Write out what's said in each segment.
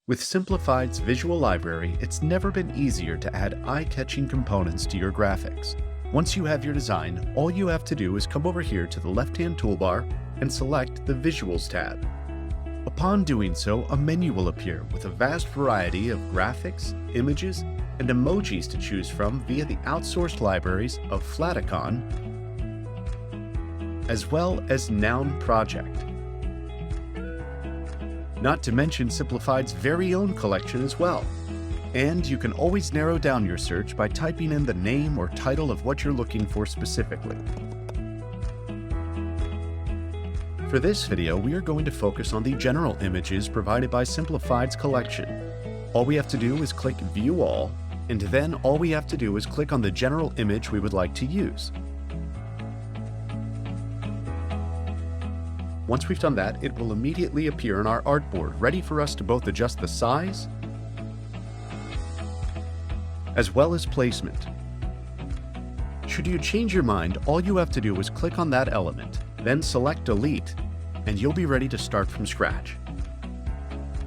With Simplified's visual library, it's never been easier to add eye-catching components to your graphics. Once you have your design, all you have to do is come over here to the left-hand toolbar and select the Visuals tab. Upon doing so, a menu will appear with a vast variety of graphics, images, and emojis to choose from via the outsourced libraries of Flaticon, as well as Noun Project. Not to mention Simplified's very own collection as well. And you can always narrow down your search by typing in the name or title of what you're looking for specifically. For this video, we are going to focus on the general images provided by Simplified's collection. All we have to do is click View All, and then all we have to do is click on the general image we would like to use. Once we've done that, it will immediately appear on our artboard, ready for us to both adjust the size as well as placement. Should you change your mind, all you have to do is click on that element, then select Delete, and you'll be ready to start from scratch.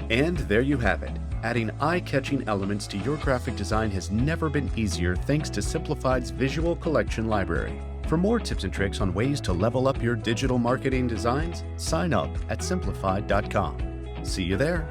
And there you have it. Adding eye-catching elements to your graphic design has never been easier thanks to Simplified's Visual Collection Library. For more tips and tricks on ways to level up your digital marketing designs, sign up at simplified.com. See you there.